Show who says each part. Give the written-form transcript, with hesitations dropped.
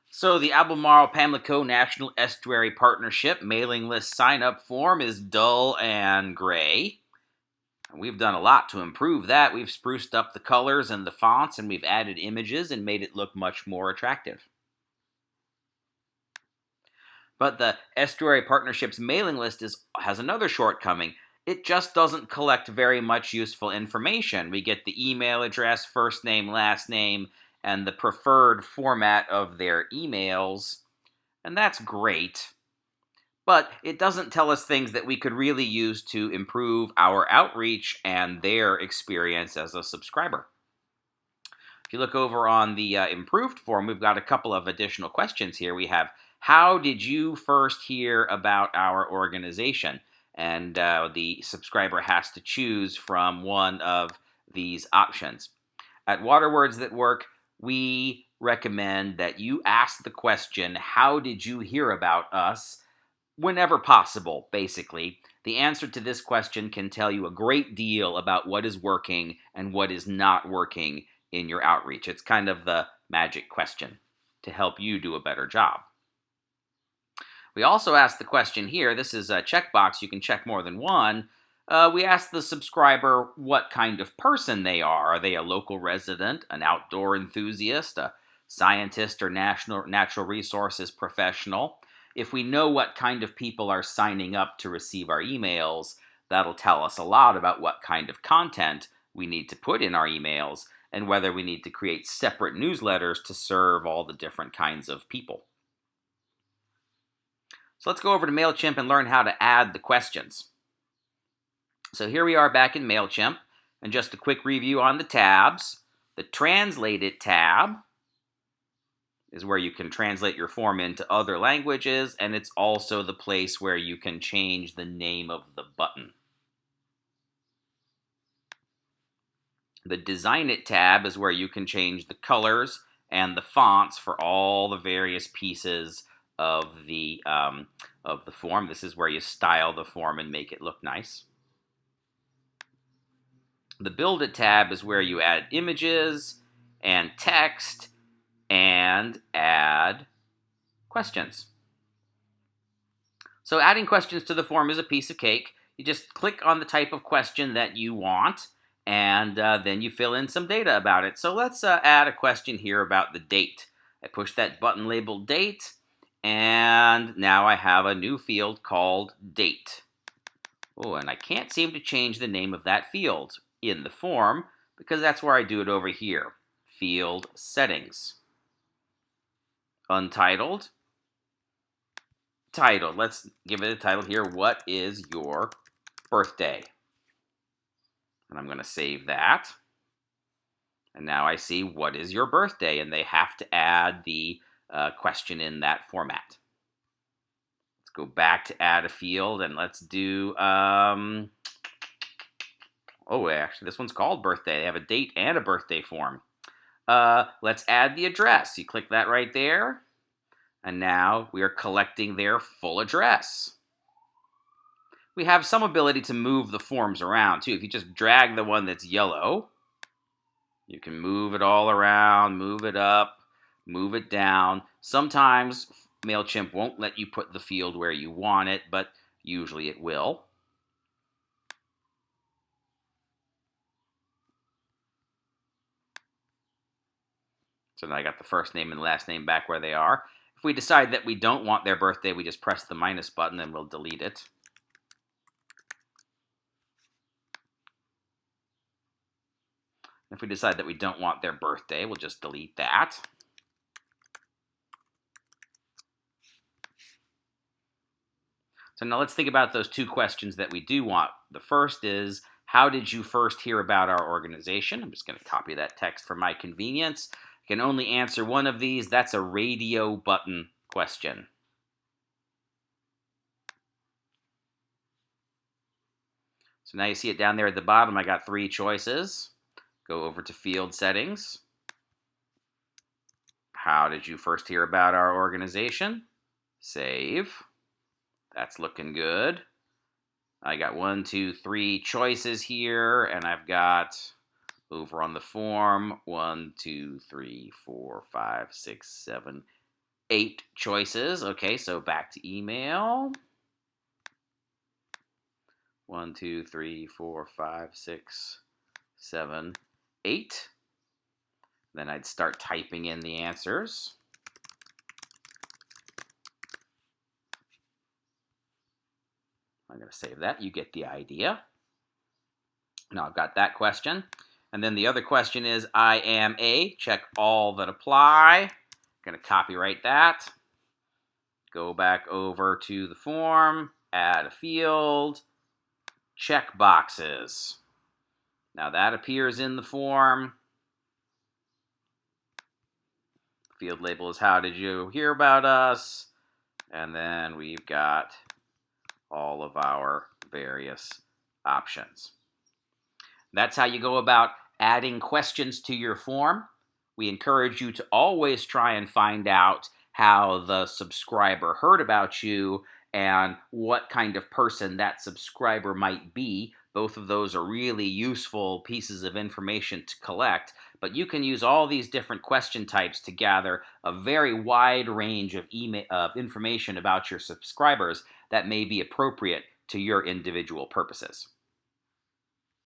Speaker 1: So the Albemarle-Pamlico National Estuary Partnership mailing list sign-up form is dull and gray. We've done a lot to improve that. We've spruced up the colors and the fonts, and we've added images and made it look much more attractive. But the Estuary Partnership's mailing list has another shortcoming. It just doesn't collect very much useful information. We get the email address, first name, last name, and the preferred format of their emails, and that's great. But it doesn't tell us things that we could really use to improve our outreach and their experience as a subscriber. If you look over on the improved form, we've got a couple of additional questions here. We have, how did you first hear about our organization? And the subscriber has to choose from one of these options. At Waterwords That Work, we recommend that you ask the question, how did you hear about us? Whenever possible, basically. The answer to this question can tell you a great deal about what is working and what is not working in your outreach. It's kind of the magic question to help you do a better job. We also ask the question here, this is a checkbox, you can check more than one. We ask the subscriber what kind of person they are. Are they a local resident, an outdoor enthusiast, a scientist or natural resources professional? If we know what kind of people are signing up to receive our emails, that'll tell us a lot about what kind of content we need to put in our emails and whether we need to create separate newsletters to serve all the different kinds of people. So let's go over to Mailchimp and learn how to add the questions. So here we are back in Mailchimp, and just a quick review on the tabs. The Translate It tab is where you can translate your form into other languages, and it's also the place where you can change the name of the button. The Design It tab is where you can change the colors and the fonts for all the various pieces of the form. This is where you style the form and make it look nice. The Build It tab is where you add images and text and add questions. So adding questions to the form is a piece of cake. You just click on the type of question that you want, and then you fill in some data about it. So let's add a question here about the date. I push that button labeled date, and now I have a new field called date. Oh, and I can't seem to change the name of that field in the form because that's where I do it over here. Field settings. Untitled. Title. Let's give it a title here. What is your birthday? And I'm going to save that. And now I see what is your birthday, and they have to add the question in that format. Let's go back to add a field, and let's do, actually this one's called birthday. They have a date and a birthday form. Let's add the address. You click that right there, and now we are collecting their full address. We have some ability to move the forms around, too. If you just drag the one that's yellow, you can move it all around, move it up, move it down. Sometimes Mailchimp won't let you put the field where you want it, but usually it will. So now I got the first name and last name back where they are. If we decide that we don't want their birthday, we just press the minus button and we'll delete it. If we decide that we don't want their birthday, we'll just delete that. So now let's think about those two questions that we do want. The first is, how did you first hear about our organization? I'm just going to copy that text for my convenience. I can only answer one of these. That's a radio button question. So now you see it down there at the bottom. I got 3 choices. Go over to field settings. How did you first hear about our organization? Save. That's looking good. I got 1, 2, 3 choices here, and I've got over on the form 1, 2, 3, 4, 5, 6, 7, 8 choices. Okay, so back to email. 1, 2, 3, 4, 5, 6, 7, 8. Then I'd start typing in the answers. I'm going to save that. You get the idea. Now I've got that question. And then the other question is, I am a, check all that apply. I'm going to copyright that. Go back over to the form, add a field, check boxes. Now that appears in the form. Field label is how did you hear about us? And then we've got all of our various options. That's how you go about adding questions to your form. We encourage you to always try and find out how the subscriber heard about you and what kind of person that subscriber might be. Both of those are really useful pieces of information to collect, but you can use all these different question types to gather a very wide range of information about your subscribers that may be appropriate to your individual purposes.